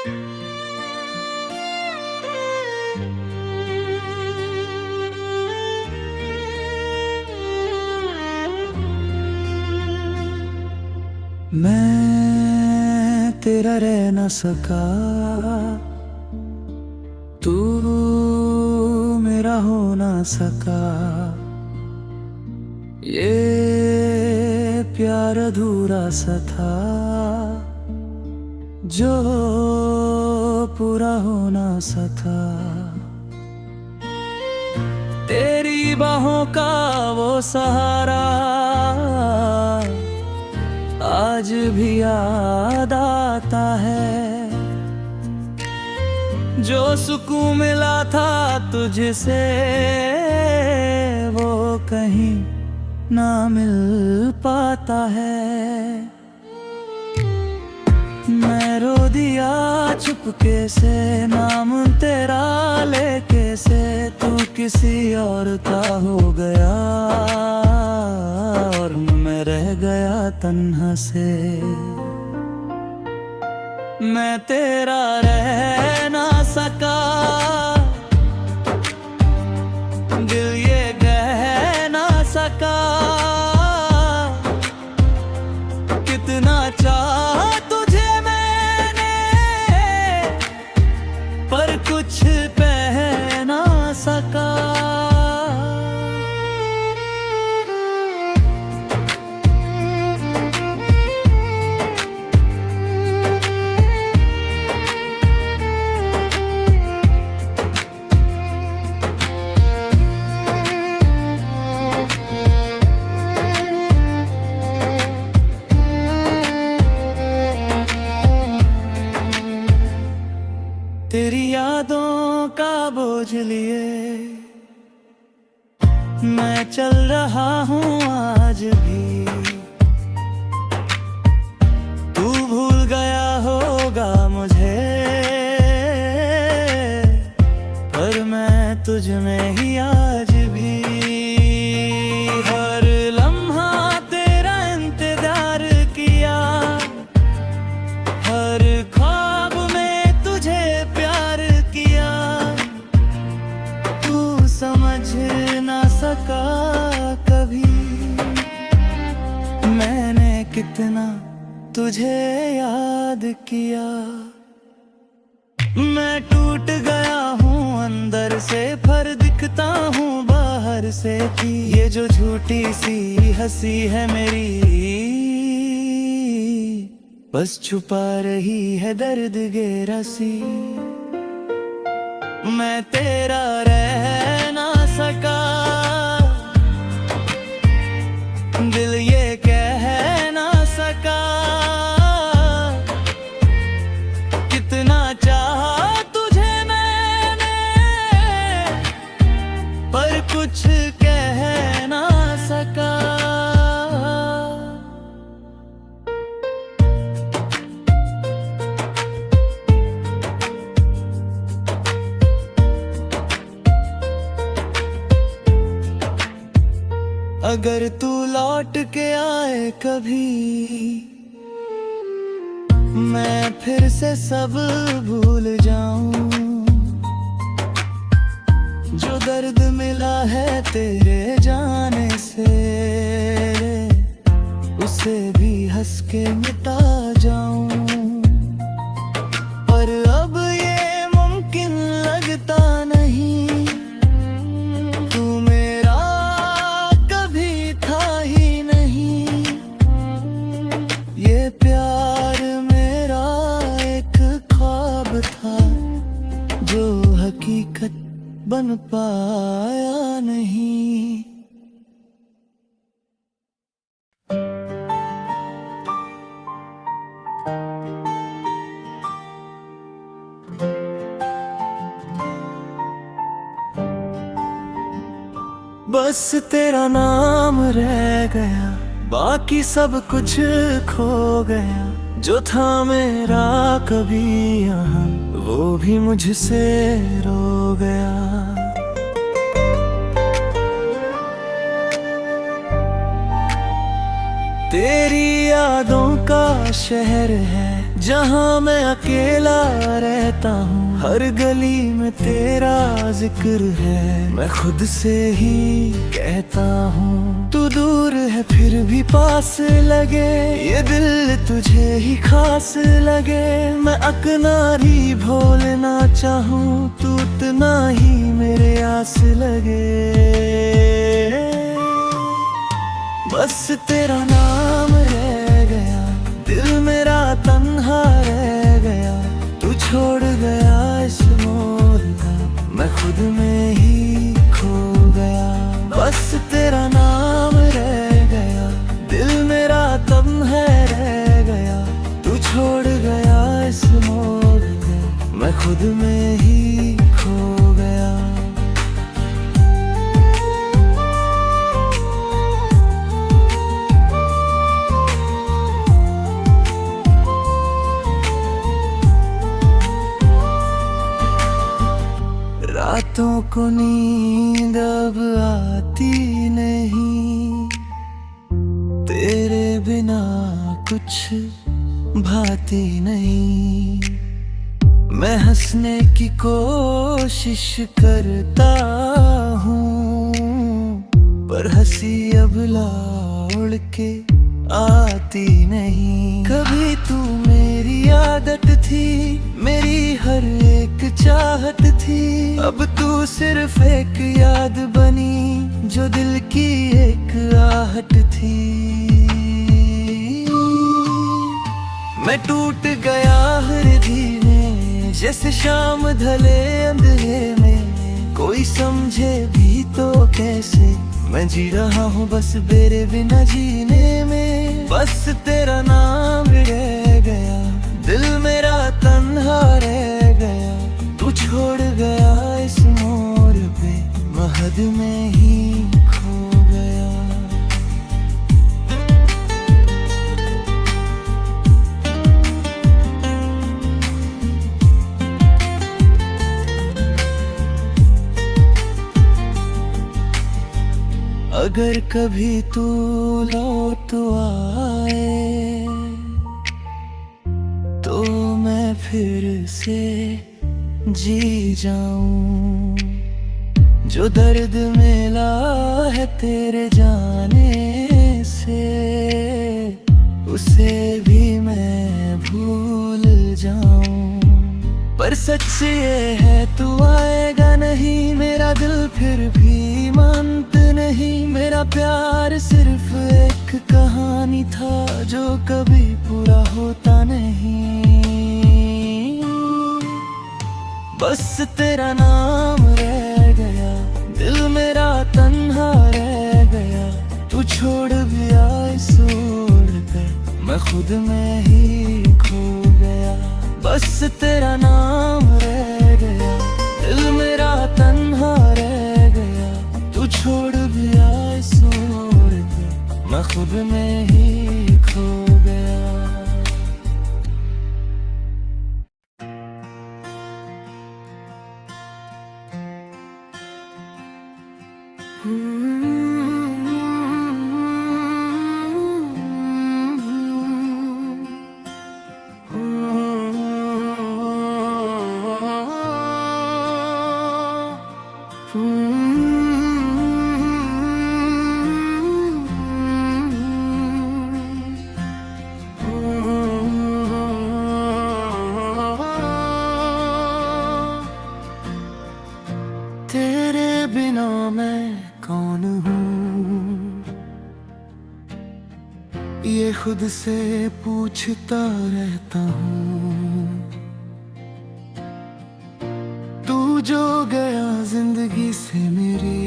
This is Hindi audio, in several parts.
मैं तेरा रह न सका, तू मेरा हो ना सका। ये प्यार अधूरा सा था जो पूरा होना सा था। तेरी बाहों का वो सहारा आज भी याद आता है, जो सुकून मिला था तुझसे वो कहीं ना मिल पाता है। मैं रो दिया चुपके से नाम तेरा लेके से, तू किसी और का हो गया और मैं रह गया तन्हा से। मैं तेरा रह ना सका, दिल ये कह ना सका, कितना चाहा तुझे मैंने पर कुछ कह ना सका। तेरी यादों का बोझ लिए मैं चल रहा हूँ आज भी। तू भूल गया होगा मुझे पर मैं तुझ में ही आज भी। हर लम्हा तेरा इंतजार किया, हर ख्वाब में तुझे प्यार किया। तू समझ ना सका कभी मैंने कितना तुझे याद किया। मैं टूट गया हूँ अंदर से, पर दिखता हूँ बाहर से कि ये जो झूठी सी हंसी है मेरी बस छुपा रही है दर्द गहरा सी। मैं तेरा रह ना सका, दिल ये कह ना सका, कितना चाहा तुझे मैंने पर कुछ कह ना सका। अगर तू लौट के आए कभी मैं फिर से सब भूल जाऊं। जो दर्द मिला है तेरे जाने से उसे भी हंस के मिटा जाऊं। पर अब ये मुमकिन लगता नहीं, हकीकत बन पाया नहीं। बस तेरा नाम रह गया, बाकी सब कुछ खो गया। जो था मेरा कभी यहाँ वो भी मुझसे रो गया। तेरी यादों का शहर है जहाँ मैं अकेला रहता हूँ, हर गली में तेरा जिक्र है। मैं खुद से ही कहता हूँ, तू दूर है फिर भी पास लगे, ये दिल तुझे ही खास लगे। मैं अकनारी भोलना चाहूँ, तू उतना ही मेरे आस लगे। बस तेरा नाम रह गया, दिल मेरा तन्हा रह गया। तू छोड़ गया इस मोड़ का, मैं खुद में ही खो गया। बस तेरा नाम रह गया, दिल मेरा तन्हा रह गया। तू छोड़ गया इस मोड़ का, मैं खुद में ही खो गया। रातों को नींद अब आती नहीं, तेरे बिना कुछ भाती नहीं। मैं हंसने की कोशिश करता हूँ, पर हंसी अब लौट के आती नहीं। कभी तू मेरी आदत थी, मेरी हर एक चाहत थी। अब तू सिर्फ एक याद बनी, जो दिल की एक आहट थी। मैं टूट गया हृदय में, जैसे शाम ढले अंधेरे में। कोई समझे भी तो कैसे, मैं जी रहा हूँ बस तेरे बिना जीने में। बस तेरा नाम रह गया, दिल मेरा तन्हा रह गया। तू छोड़ गया इस मोड़ पे, मैं हद में ही खो गया। अगर कभी तू लौट आए, तो मैं फिर से जी जाऊं। जो दर्द मिला है तेरे जाने से, उसे भी मैं भूल जाऊं। पर सच ये है तू आएगा नहीं, मेरा दिल फिर भी मानता नहीं। मेरा प्यार सिर्फ एक कहानी था, जो कभी पूरा होता नहीं। बस तेरा नाम रह गया, दिल मेरा तन्हा रह गया। तू छोड़ गया इस ओर पे, मैं खुद में ही खो गया। बस तेरा नाम रह गया, दिल मेरा तन्हा रह गया। तू छोड़ गया इस ओर पे, मैं खुद में ही खो गया। तेरे बिना मैं कौन हूँ, ये खुद से पूछता रहता हूँ। तू जो गया जिंदगी से मेरी,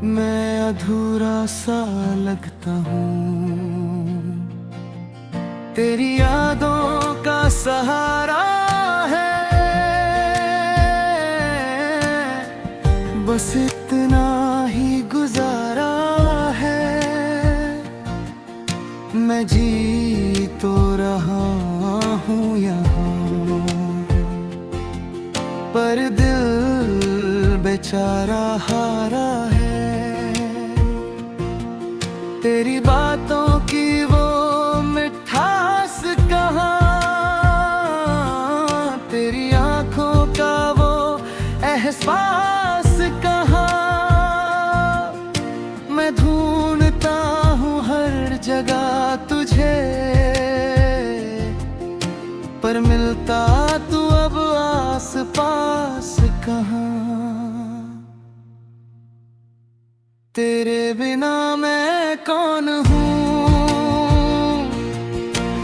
मैं अधूरा सा लगता हूँ। तेरी यादों का सहारा है, बस इतना ही गुजारा है। मैं जी तो रहा हूँ यहाँ, पर दिल बेचारा हारा है। तेरी बातों की वो एहसास कहाँ, मैं ढूंढता हूँ हर जगह तुझे, पर मिलता तू अब आस पास कहाँ। तेरे बिना मैं कौन हूँ,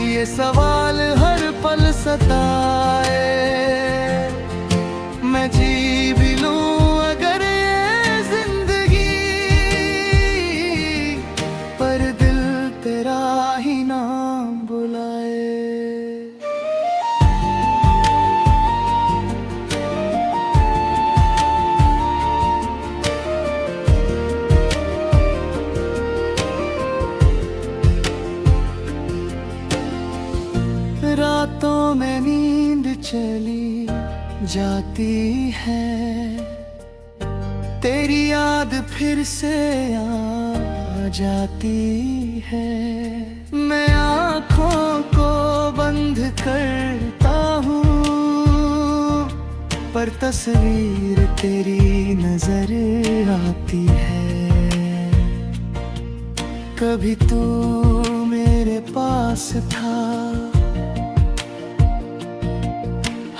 ये सवाल हर पल सताए। मैं जी भी लूं अगर ये जिंदगी, पर दिल तेरा ही नाम बुलाए। रातों में नींद चली जाती है, तेरी याद फिर से आ जाती है। मैं आँखों को बंद करता हूँ, पर तस्वीर तेरी नजर आती है। कभी तू मेरे पास था,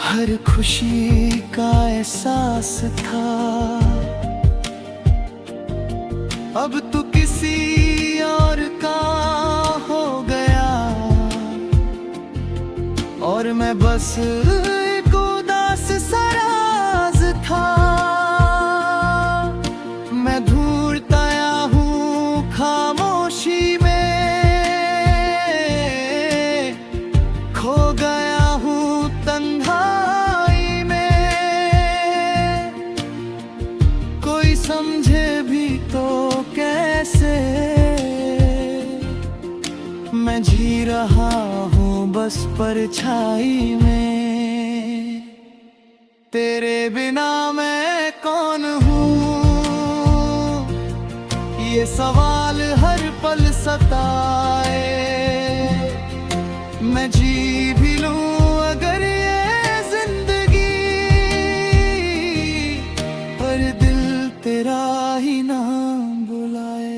हर खुशी का एहसास था। अब तू किसी और का हो गया, और मैं बस एक उदास सा राज था। मैं ढूंढता आया हूँ खामोशी में, खो गया हूँ तन्हाई में। कोई समझे भी तो कैसे, मैं जी रहा हूँ बस परछाई में। तेरे बिना मैं कौन हूँ, ये सवाल हर पल सताए। मैं जी भी लूं अगर ये जिंदगी, पर दिल तेरा ही नाम बुलाए।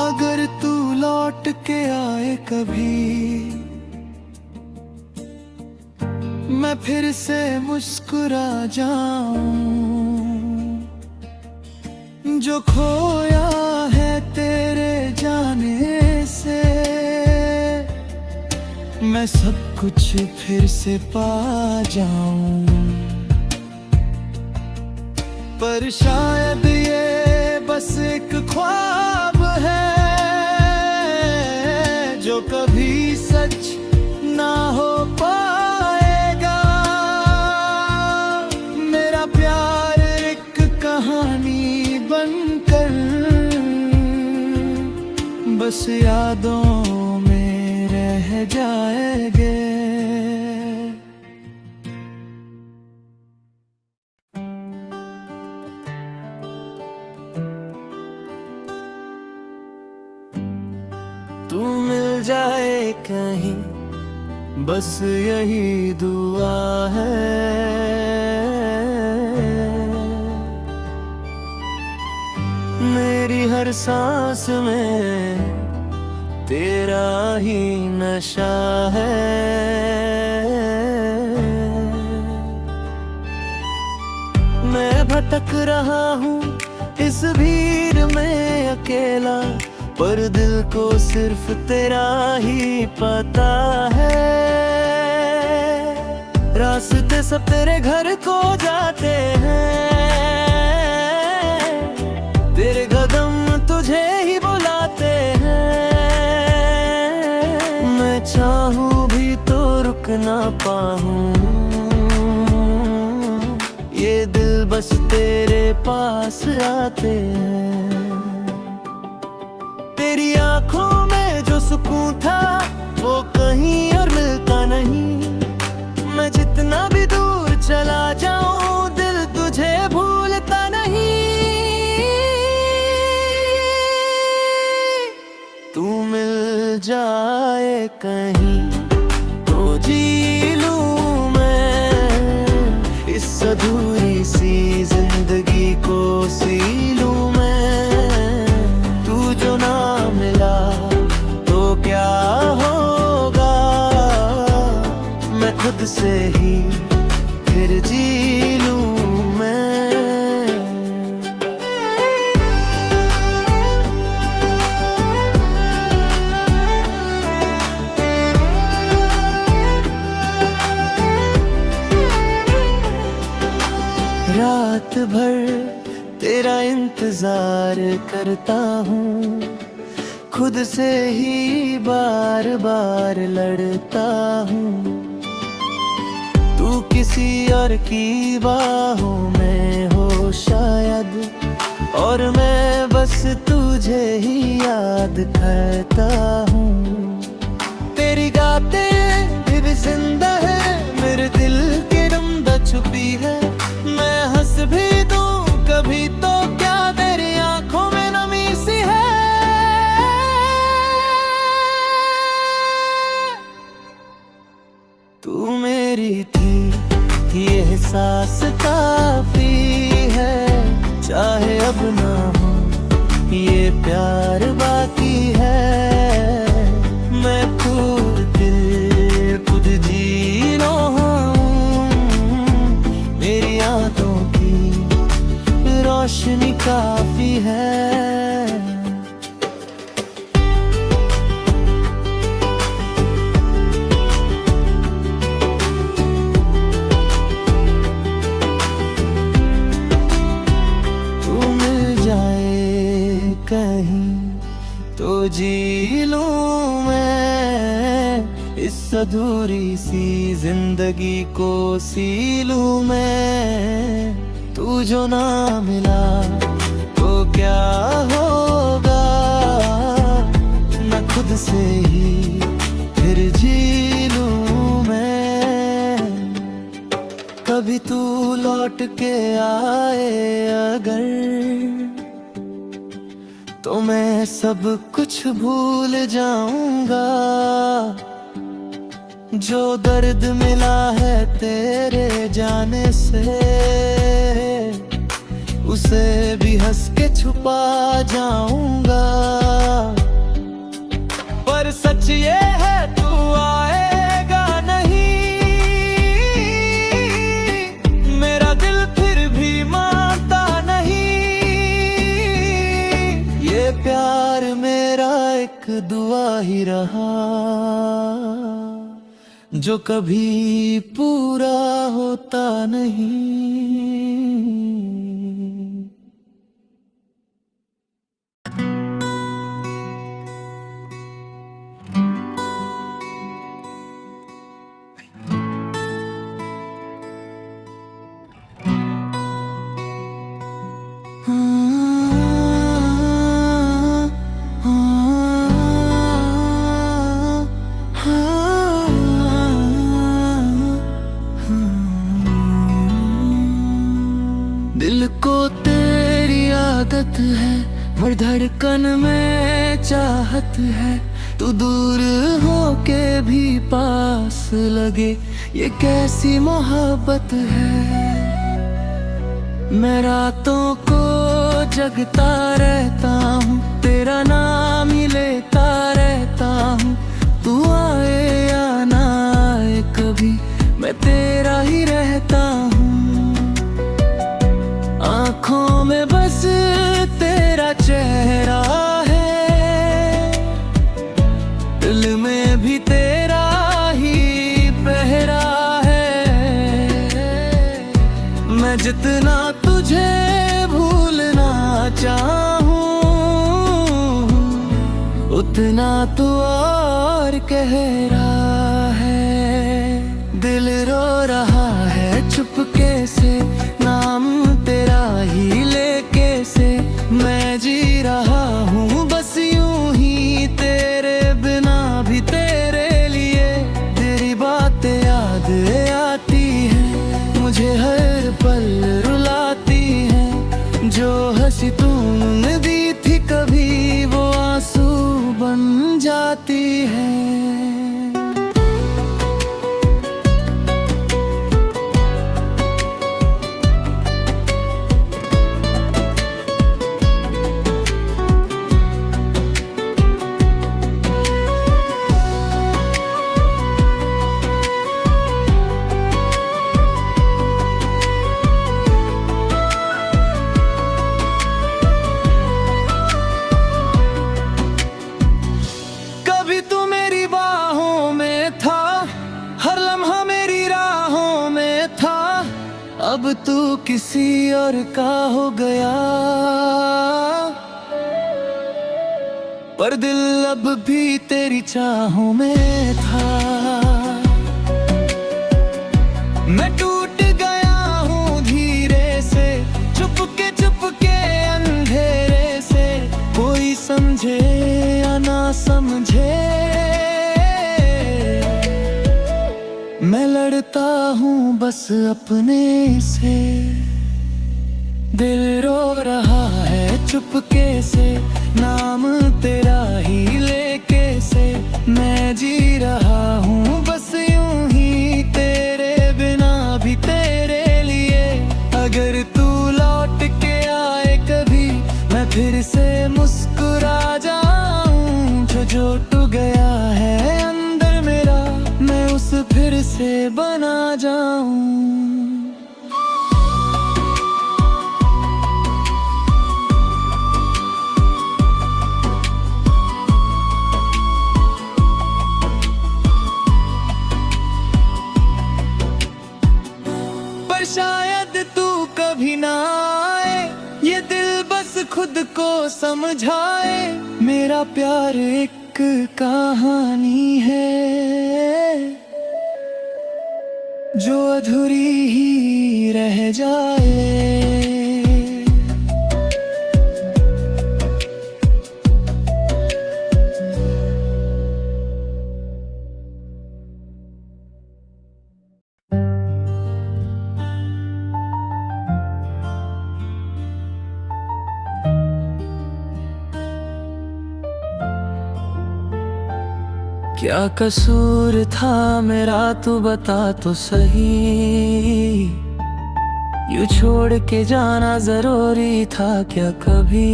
अगर तू लौट के आए कभी, मैं फिर से मुस्कुरा जाऊं। जो खोया है तेरे जाने से, मैं सब कुछ फिर से पा जाऊं। पर शायद ये बस एक ख्वाब है, जो कभी सच ना हो पाएगा। मेरा प्यार एक कहानी बनकर बस यादों में रह जाएंगे। तू मिल जाए कहीं, बस यही दुआ है। मेरी हर सांस में तेरा ही नशा है। मैं भटक रहा हूँ इस भीड़ में अकेला, पर दिल को सिर्फ तेरा ही पता है। रास्ते सब तेरे घर को जाते हैं, तेरे कदम तुझे ही बुलाते हैं। मैं चाहूं भी तो रुक ना पाऊं, ये दिल बस तेरे पास आते हैं। तेरी आंखों में जो सुकून था वो कहीं और मिलता नहीं। मैं जितना भी दूर चला जाऊं दिल तुझे कहीं तो जी लूं मैं, इस अधूरी सी जिंदगी को सी लूं मैं। तू जो ना मिला तो क्या होगा, मैं खुद से ही फिर जी लूं मैं। रात भर तेरा इंतजार करता हूँ, खुद से ही बार बार लड़ता हूँ। तू किसी और की बाहों में हो शायद, और मैं बस तुझे ही याद करता हूँ। तेरी गातें भी जिंदा है, मेरे दिल के रमदा छुपी है। मैं हंस भी दूं कभी तो क्या, तेरी आंखों में नमी सी है। तू मेरी थी ये एहसास काफी है, चाहे अब ना हो ये प्यार बाकी है। मैं खुद दिल खुद जी रहा हूँ, मेरी आंखों की रोशनी काफी है। कहीं तो जी लूं मैं, इस अधूरी सी जिंदगी को सी लूं मैं। तू जो ना मिला तो क्या होगा, मैं खुद से ही फिर जी लूं मैं। कभी तू लौट के आए अगर, तो मैं सब कुछ भूल जाऊंगा। जो दर्द मिला है तेरे जाने से, उसे भी हंस के छुपा जाऊंगा। पर सच ये है तू आएगा नहीं, मेरा दिल फिर भी मानता नहीं। ये प्यार मेरा एक दुआ ही रहा, जो कभी पूरा होता नहीं। दिल को तेरी आदत है, मर धड़कन में चाहत है। तू दूर होके भी पास लगे, ये कैसी मोहब्बत है। मैं रातों को जगता रहता हूँ, तेरा नाम ही लेता रहता हूँ। तू आए या ना आए कभी, मैं तेरा ही रहता हूँ। आँखों में बस तेरा चेहरा है, दिल में भी तेरा ही पहरा है। मैं जितना तुझे भूलना चाहूँ, उतना तू और कह रहा है। दिल रो रहा है चुपके से, नाम तेरा ही लेके से। मैं जी रहा हूँ बस यूं ही, तेरे बिना भी तेरे लिए। तेरी बातें याद आती हैं, मुझे हर पल रुलाती हैं। जो हंसी तूने दी थी कभी, वो आंसू बन जाती है। अब तू किसी और का हो गया, पर दिल अब भी तेरी चाहों में था। मैं टूट गया हूँ धीरे से, चुपके अंधेरे से, कोई समझे या ना समझे। मैं लड़ता हूँ बस अपने से, दिल रो रहा है चुपके से, नाम तेरा ही लेके से। मैं जी रहा हूँ बस यूं ही तेरे बिना भी तेरे लिए। अगर तू लौट के आए कभी, मैं फिर से मुस्कुरा जाऊं। जो टूट गया है अंदर मेरा, मैं उस फिर से बना जाऊं। शायद तू कभी ना आए, ये दिल बस खुद को समझाए। मेरा प्यार एक कहानी है जो अधूरी ही रह जाए। क्या कसूर था मेरा तू बता तो सही, यूं छोड़ के जाना जरूरी था क्या कभी।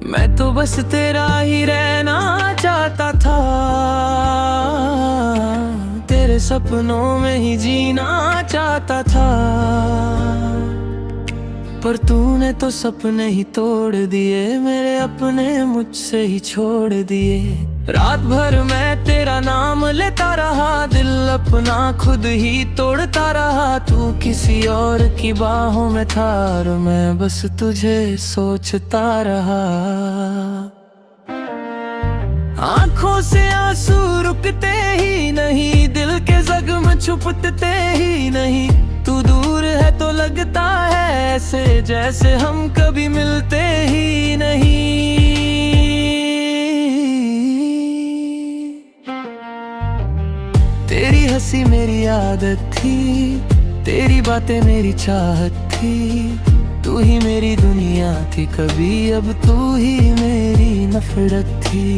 मैं तो बस तेरा ही रहना चाहता था, तेरे सपनों में ही जीना चाहता था। पर तूने तो सपने ही तोड़ दिए, मेरे अपने मुझसे ही छोड़ दिए। रात भर मैं तेरा नाम लेता रहा, दिल अपना खुद ही तोड़ता रहा। तू किसी और की बाहों में था और मैं बस तुझे सोचता रहा। आंखों से आंसू रुकते ही नहीं, दिल के जख्म छुपते ही नहीं। तू दूर है तो लगता है ऐसे जैसे हम कभी मिलते ही नहीं। तेरी हंसी मेरी आदत थी, तेरी बातें मेरी चाहत थी। तू ही मेरी दुनिया थी कभी, अब तू ही मेरी नफरत थी।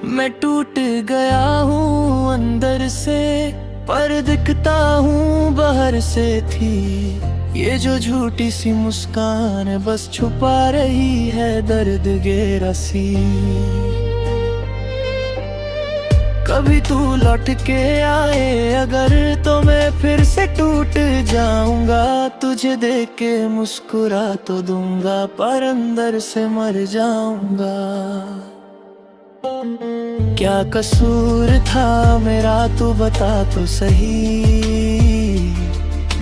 मैं टूट गया हूँ अंदर से, पर दिखता हूँ बाहर से थी। ये जो झूठी सी मुस्कान है बस छुपा रही है दर्द गहरा सी। कभी तू लौट के आए अगर, तो मैं फिर से टूट जाऊंगा। तुझे देख के मुस्कुरा तो दूंगा, पर अंदर से मर जाऊंगा। क्या कसूर था मेरा तू बता तो सही,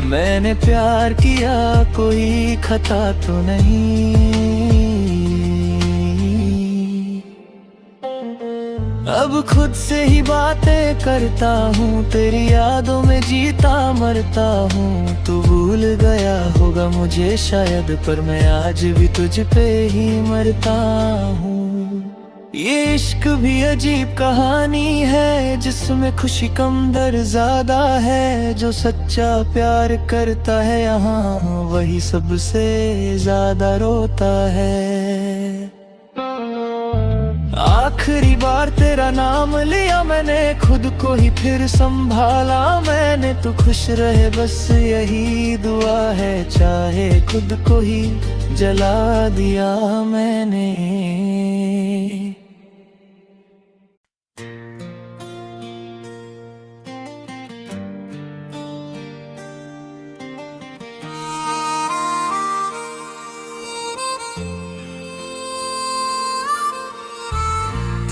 मैंने प्यार किया कोई खता तो नहीं। अब खुद से ही बातें करता हूँ, तेरी यादों में जीता मरता हूँ। तू भूल गया होगा मुझे शायद, पर मैं आज भी तुझ पे ही मरता हूँ। ये इश्क भी अजीब कहानी है, जिसमें खुशी कम दर्द ज्यादा है। जो सच्चा प्यार करता है यहाँ, वही सबसे ज्यादा रोता है। आखिरी बार तेरा नाम लिया मैंने, खुद को ही फिर संभाला मैंने। तू खुश रहे बस यही दुआ है, चाहे खुद को ही जला दिया मैंने।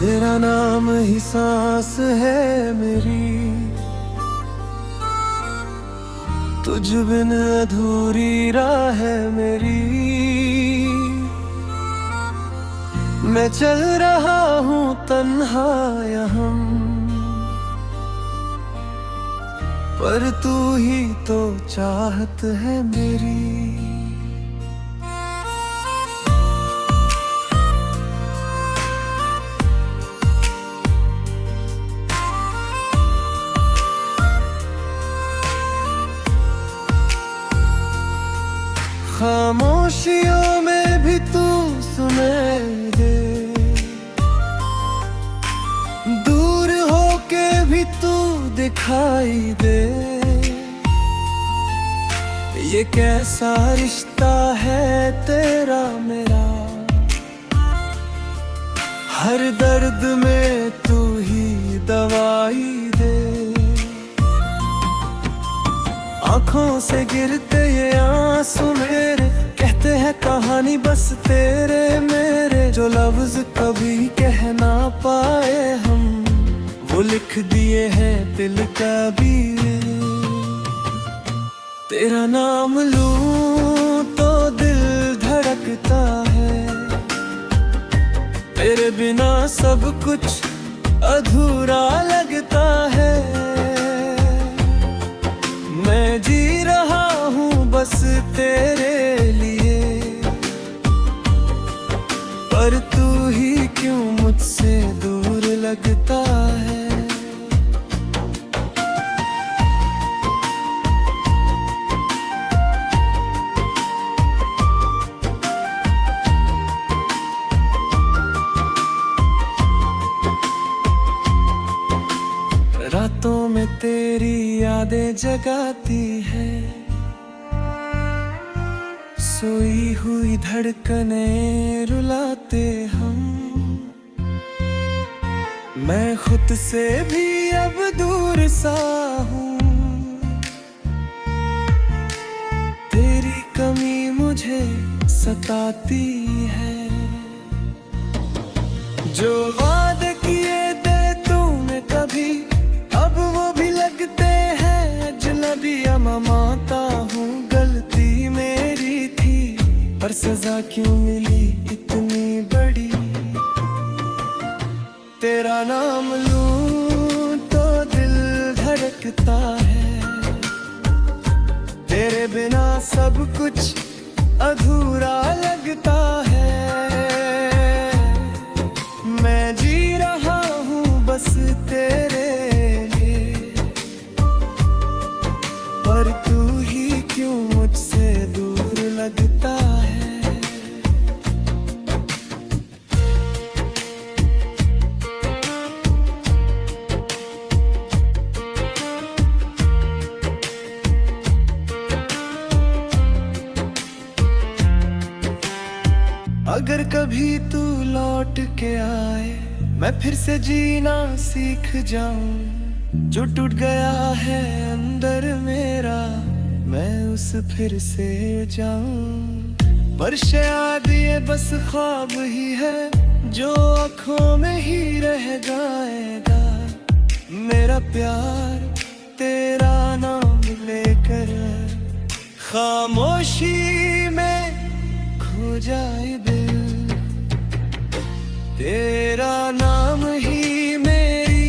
तेरा नाम ही सांस है मेरी, तुझ बिन अधूरी राह है मेरी। मैं चल रहा हूँ तन्हा यहाँ, पर तू ही तो चाहत है मेरी। खामोशियों में भी तू सुने दे, दूर होके भी तू दिखाई दे। ये कैसा रिश्ता है तेरा मेरा, हर दर्द में तू ही दवाई दे। आँखों से गिरते ये आंसू मेरे, कहते हैं कहानी बस तेरे मेरे। जो लफ्ज कभी कह ना पाए हम, वो लिख दिए हैं दिल का भी। तेरा नाम लूं तो दिल धड़कता है, तेरे बिना सब कुछ अधूरा लगता है। मैं जी रहा हूँ बस तेरे लिए, पर तू ही क्यों मुझसे दूर लगता है। रातों में तेरी यादें जगाती है, सोई हुई धड़कनें रुलाते हम। मैं खुद से भी अब दूर सा हूँ, तेरी कमी मुझे सताती है। जो वादे किए थे तूने कभी, अब वो भी लगते हैं अजनबी। मैं मानता हूँ गलती मेरी थी, पर सजा क्यों मिली इतनी बड़ी। तेरा नाम लूं तो दिल धड़कता है, तेरे बिना सब कुछ अधूरा लगता है। मैं जी रहा हूँ बस तेरे लिए, पर तू ही क्यों मुझसे दूर लगता है। अगर कभी तू लौट के आए, मैं फिर से जीना सीख जाऊं। जो टूट गया है अंदर मेरा, मैं उस फिर से जाऊं। पर शायद ये बस ख्वाब ही है, जो आँखों में ही रह जाएगा। मेरा प्यार तेरा नाम लेकर खामोशी में खो जाए दिल। तेरा नाम ही मेरी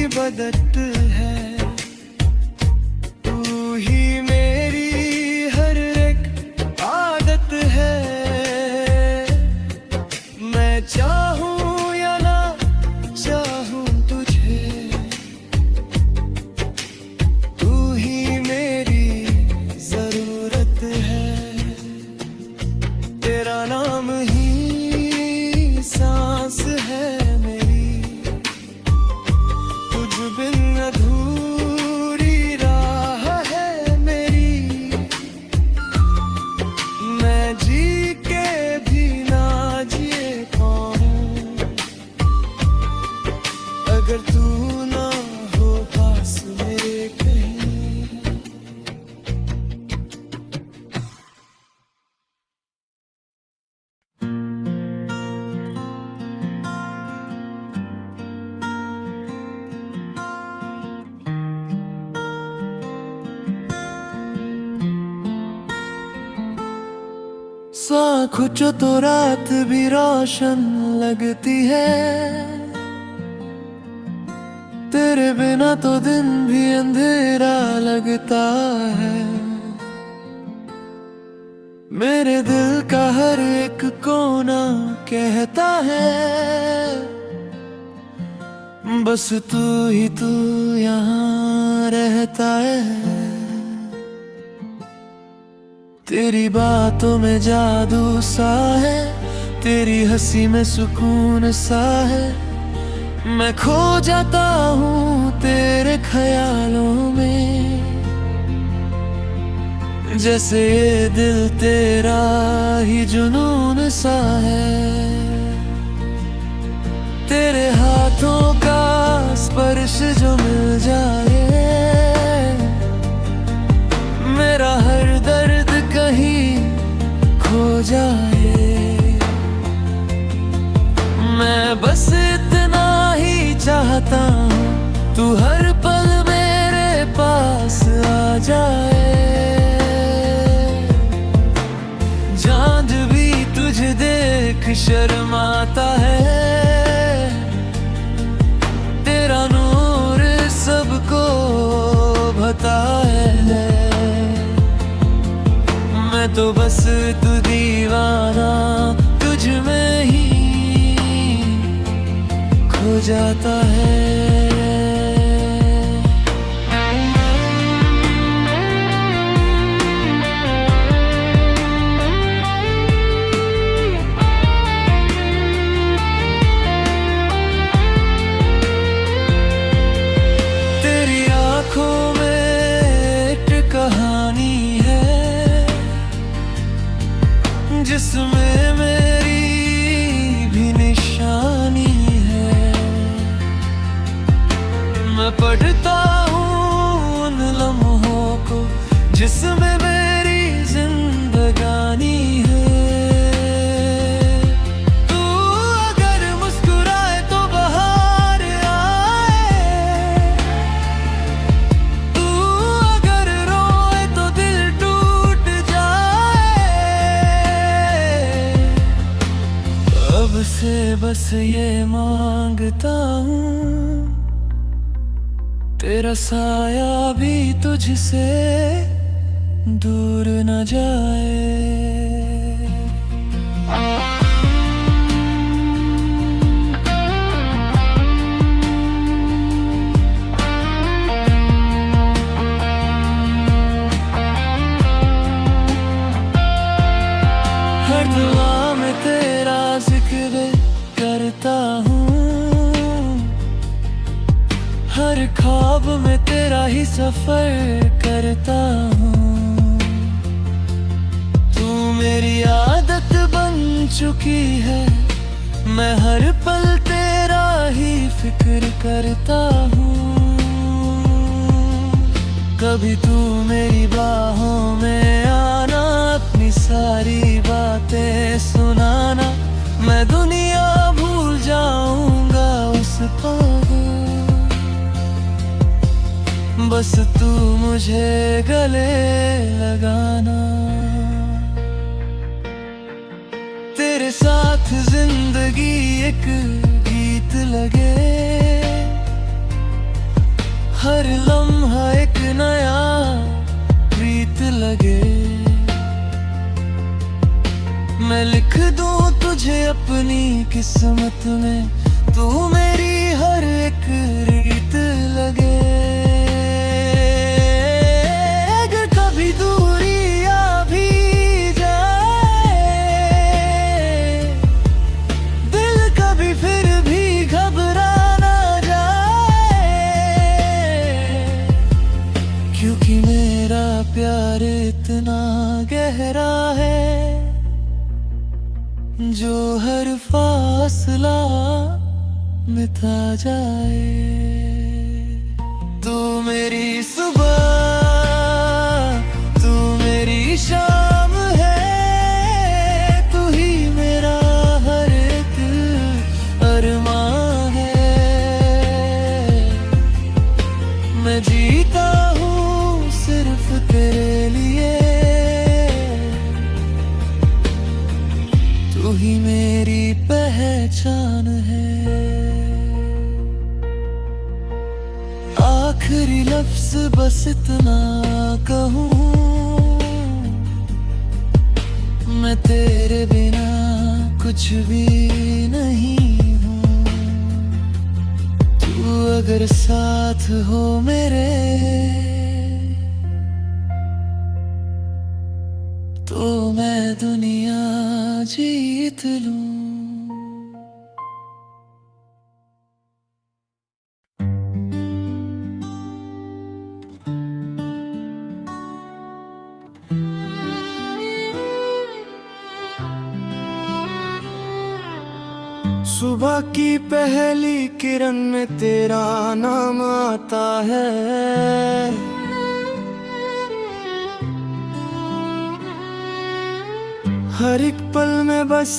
इबादत है, तू ही मेरी हर एक आदत है। मैं चाहूं या ना चाहूं तुझे, तू ही मेरी जरूरत है। तेरा नाम ही सांस है आँखों जो तो रात भी रोशन लगती है, तेरे बिना तो दिन भी अंधेरा लगता है। मेरे दिल का हर एक कोना कहता है, बस तू ही तू यहाँ रहता है। तेरी बातों में जादू सा है, तेरी हंसी में सुकून सा है। मैं खो जाता हूँ तेरे ख्यालों में, जैसे ये दिल तेरा ही जुनून सा है। तेरे हाथों का स्पर्श जो मिल जाए, मेरा हर दर्द कहीं खो जाए। मैं बस इतना ही चाहता हूँ, तू हर पल मेरे पास आ जाए। चांद भी तुझे देख शर्माता है, तेरा नूर सबको भता है। मैं तो बस तू दीवाना, तुझ में ही खो जाता है। तेरी आँखों में एक कहानी है, जिसमें मेरी भी निशानी है। मैं पढ़ता हूँ उन लम्हों को, जिसमें मेरी जिंदगानी है। तू अगर मुस्कुराए तो बाहर आए, तू अगर रोए तो दिल टूट जाए। अब से बस ये मांगता हूँ, तेरा साया भी तुझसे दूर न जाए। हर दुआ में तेरा जिक्र करता हूँ, हर ख्वाब में तेरा ही सफर करता हूँ। तू मेरी आदत बन चुकी है, मैं हर पल तेरा ही फिक्र करता हूँ। कभी तू मेरी बाहों में आना, अपनी सारी बातें सुनाना। मैं दुनिया भूल जाऊंगा उस पल, बस तू मुझे गले लगाना। तेरे साथ जिंदगी एक गीत लगे, हर लम्हा एक नया प्रीत लगे। मैं लिख दूं तुझे अपनी किस्मत में, तू मेरी हर एक रीत लगे। क्योंकि मेरा प्यार इतना गहरा है, जो हर फासला मिटा जाए। तू मेरी सुबह, तू मेरी शाम है, तू ही मेरा हर एक अरमान है। मैं जीता हूँ सिर्फ तेरे लिए, ही मेरी पहचान है। आखिरी लफ्ज बस इतना कहूँ, मैं तेरे बिना कुछ भी नहीं हूँ। तू अगर साथ हो मेरे तो मैं दुनिया जीत लूं। सुबह की पहली किरण में तेरा नाम आता है। हर एक पल में बस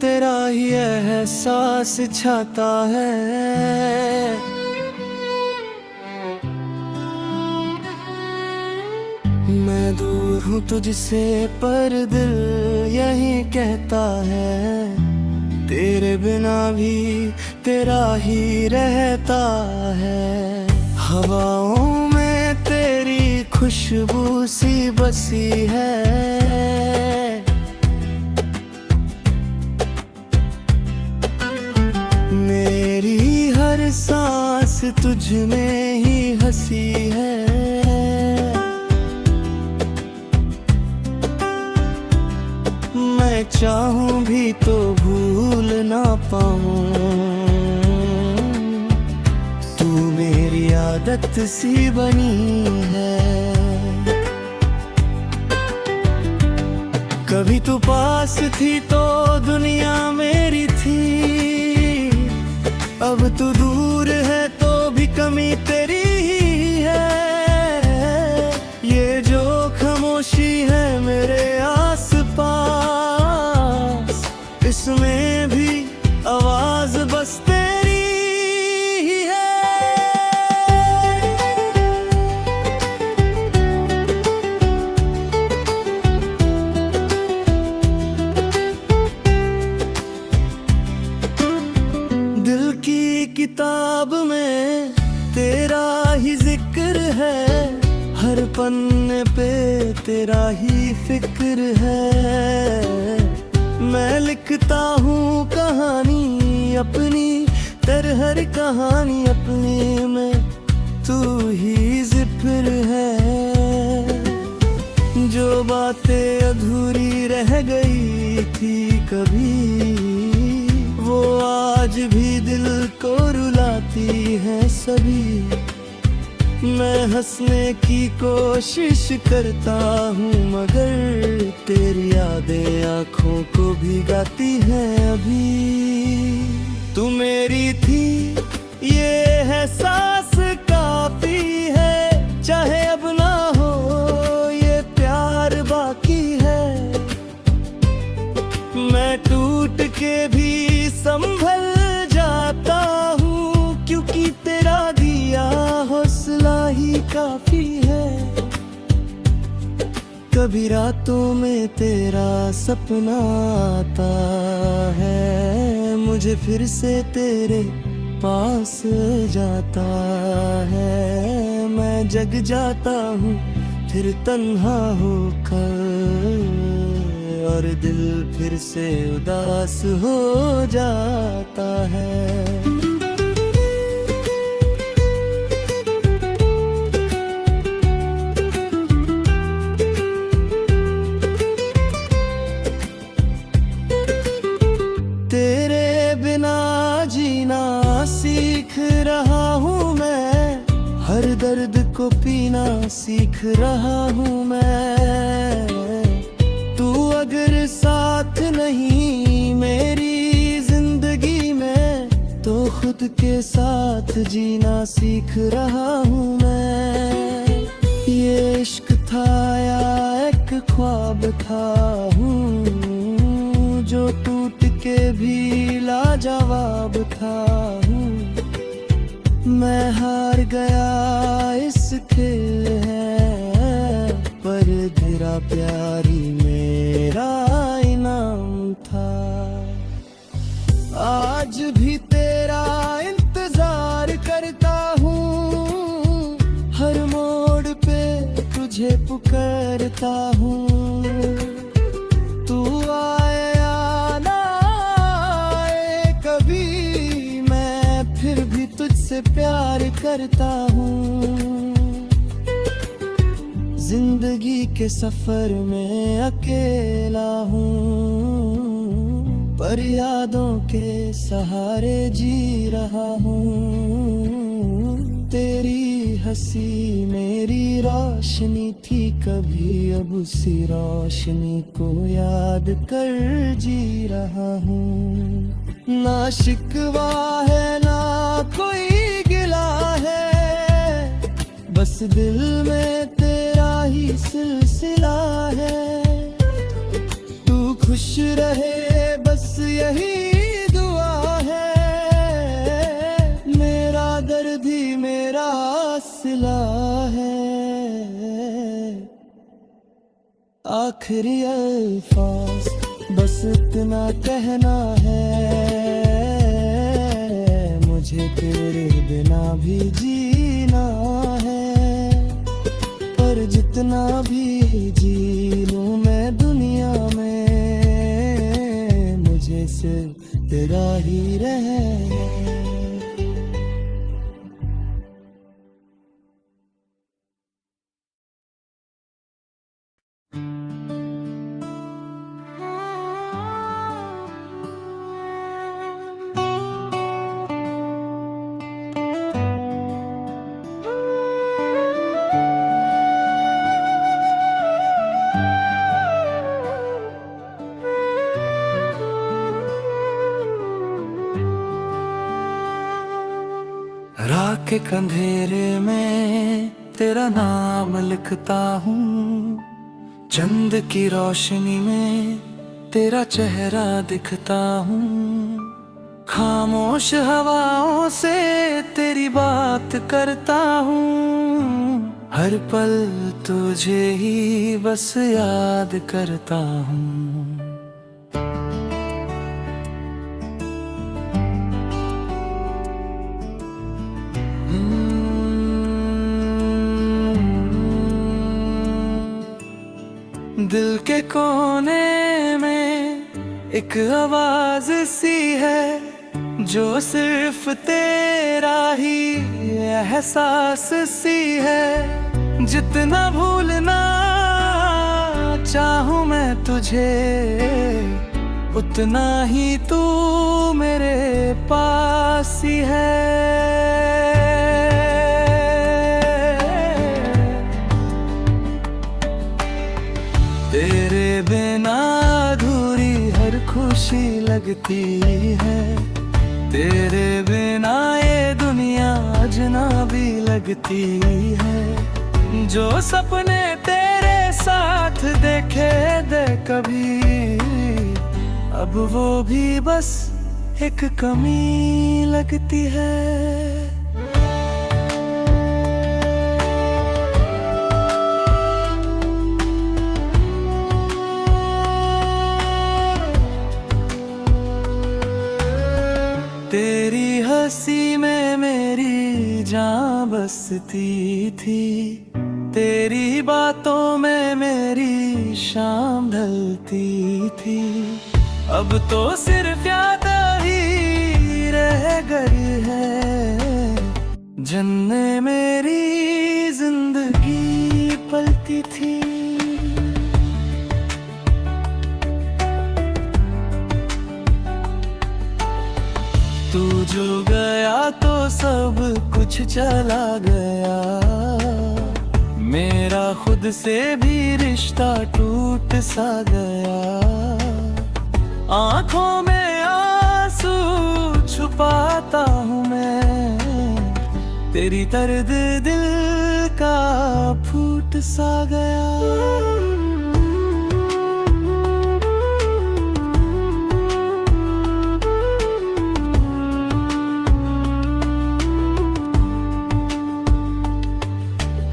तेरा ही एहसास छाता है। मैं दूर हूँ तुझसे पर दिल यही कहता है, तेरे बिना भी तेरा ही रहता है। हवाओं में तेरी खुशबू सी बसी है। मेरी हर सांस तुझ में ही हंसी है। मैं चाहूं भी तो भूल ना पाऊं। तू मेरी आदत सी बनी है। कभी तू पास थी तो दुनिया मेरी थी, अब तू दूर है तो भी कमी तेरी ही है। ये जो खामोशी है मेरे आसपास, इसमें भी आवाज बस तेरी ही है। दिल की किताब में तेरा ही जिक्र है। हर पन्ने पे तेरा ही फिक्र है। मैं लिखता हूँ कहानी अपनी, तेरे हर कहानी अपनी में तू ही जिक्र है। जो बातें अधूरी रह गई थी कभी, वो आज भी दिल को रुलाती है सभी। मैं हंसने की कोशिश करता हूँ मगर तेरी यादें आँखों को भिगाती हैं अभी। तू मेरी थी ये एहसास काफी है, चाहे अब ना हो ये प्यार बाकी है। मैं टूट के भी संभल जाता हूँ, क्योंकि तेरा दिया हौसला ही काफी है। कभी रातों में तेरा सपना आता है, मुझे फिर से तेरे पास जाता है। मैं जग जाता हूँ फिर तन्हा होकर, और दिल फिर से उदास हो जाता है। तेरे बिना जीना सीख रहा हूँ मैं, हर दर्द को पीना सीख रहा हूँ मैं। तू अगर साथ नहीं मेरी जिंदगी में, तो खुद के साथ जीना सीख रहा हूँ मैं। ये इश्क था या एक ख्वाब था जो टूट के भी लाजवाब था। मैं हार गया इस खेल है, पर तेरा प्यार ही मेरा इनाम था। आज भी तेरा इंतजार करता हूँ, हर मोड़ पे तुझे पुकारता हूँ। तू आए या ना आए कभी, मैं फिर भी तुझसे प्यार करता हूँ। जिंदगी के सफर में अकेला हूँ, पर यादों के सहारे जी रहा हूँ। तेरी हंसी मेरी रोशनी थी कभी, अब उसी रोशनी को याद कर जी रहा हूँ। ना शिकवा है ना कोई गिला है, बस दिल में तेरा ही सिलसिला है। तू खुश रहे बस यही दुआ है, मेरा दर्द ही मेरा सिला है। आखिरी अल्फाज बस इतना कहना है, मुझे तेरे बिना भी जीना है। पर जितना भी जी लूं मैं दुनिया में, मुझे सिर्फ तेरा ही रहना है। रात के अंधेरे में तेरा नाम लिखता हूँ, चंद की रोशनी में तेरा चेहरा दिखता हूँ। खामोश हवाओं से तेरी बात करता हूँ, हर पल तुझे ही बस याद करता हूँ। दिल के कोने में एक आवाज सी है, जो सिर्फ तेरा ही एहसास सी है। जितना भूलना चाहूं मैं तुझे, उतना ही तू मेरे पास ही है। तेरे बिना अधूरी हर खुशी लगती है, तेरे बिना ये दुनिया अजनबी लगती है। जो सपने तेरे साथ देखे दे कभी, अब वो भी बस एक कमी लगती है। तेरी हंसी में मेरी जान बसती थी, तेरी बातों में मेरी शाम ढलती थी। अब तो सिर्फ याद ही रह गई है, जिनने मेरी जिंदगी पलती थी। तू जो गया तो सब कुछ चला गया, मेरा खुद से भी रिश्ता टूट सा गया। आंखों में आंसू छुपाता हूँ मैं, तेरी दर्द दिल का फूट सा गया।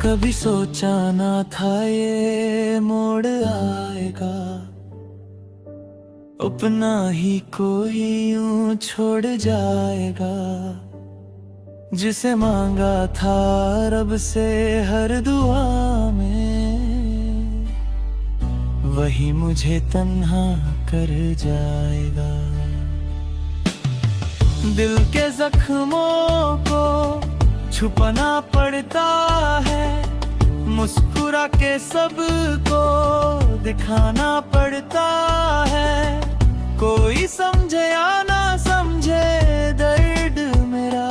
कभी सोचा ना था ये मोड़ आएगा, अपना ही कोई यूं छोड़ जाएगा, जिसे मांगा था रब से हर दुआ में, वही मुझे तन्हा कर जाएगा। दिल के जख्मों को छुपाना पड़ता है, मुस्कुरा के सबको दिखाना पड़ता है। कोई समझे या ना समझे दर्द मेरा,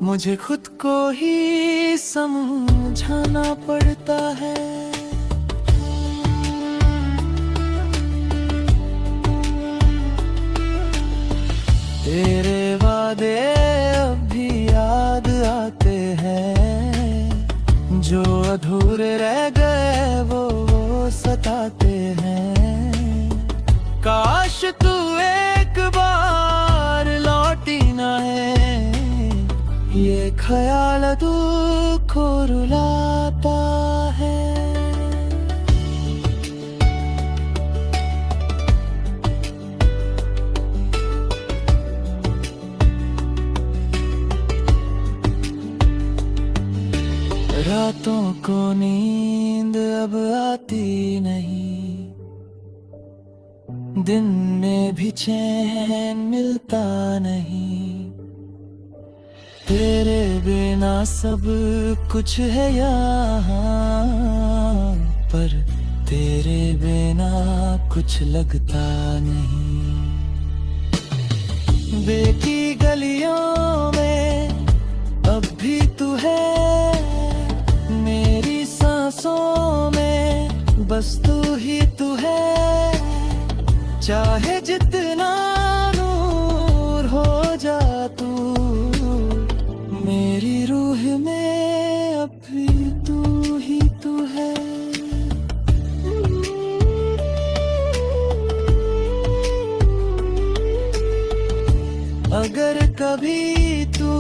मुझे खुद को ही समझाना पड़ता है। तेरे वादे अब भी याद आते हैं, जो अधूरे रह गए वो सताते हैं। काश तू एक बार लौटी ना है, ये ख्याल दुख को रुलाता है। रातों को नींद अब आती नहीं, दिन में भी चैन मिलता नहीं। तेरे बिना सब कुछ है यहाँ, पर तेरे बिना कुछ लगता नहीं। बेकी गलियों में अब भी तू है, मेरी सांसों में बस तू ही तू है। चाहे जितना नूर हो जा तू, मेरी रूह में अब भी तू ही तू है। अगर कभी तू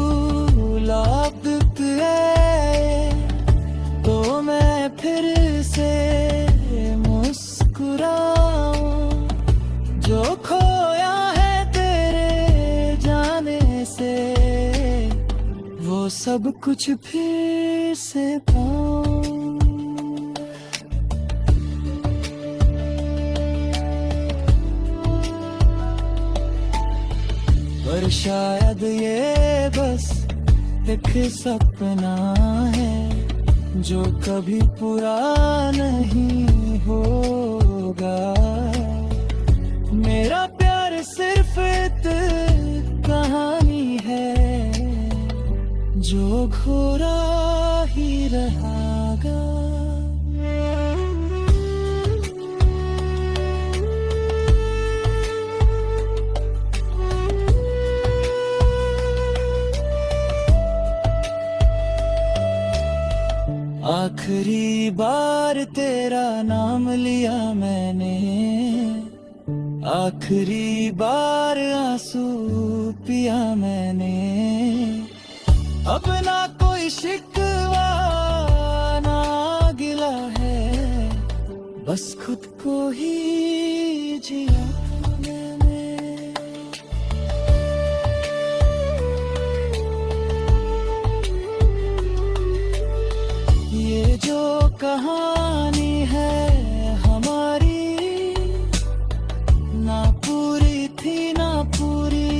लापत है तो मैं फिर से मुस्कुराऊं। जो खोया है तेरे जाने से, वो सब कुछ फिर से पाऊं। पर शायद ये बस एक सपना है, जो कभी पूरा नहीं होगा। मेरा प्यार सिर्फ एक कहानी है, जो घोरा ही रहेगा। आखिरी बार तेरा नाम लिया मैंने, आखिरी बार आंसू पिया मैंने। अब ना कोई शिकवा ना गिला है, बस खुद को ही जिया मैंने। ये जो कहानी है हमारी, ना पूरी थी ना पूरी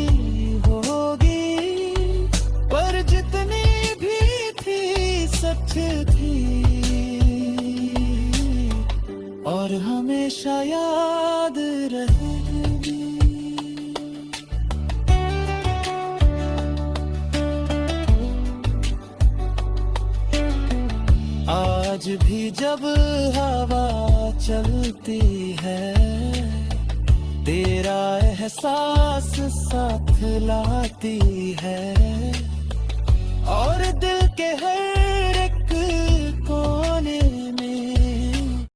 होगी, पर जितनी भी थी सच थी, और हमेशा याद रहेगी। आज भी जब हवा चलती है, तेरा एहसास साथ लाती है, और दिल के हर एक को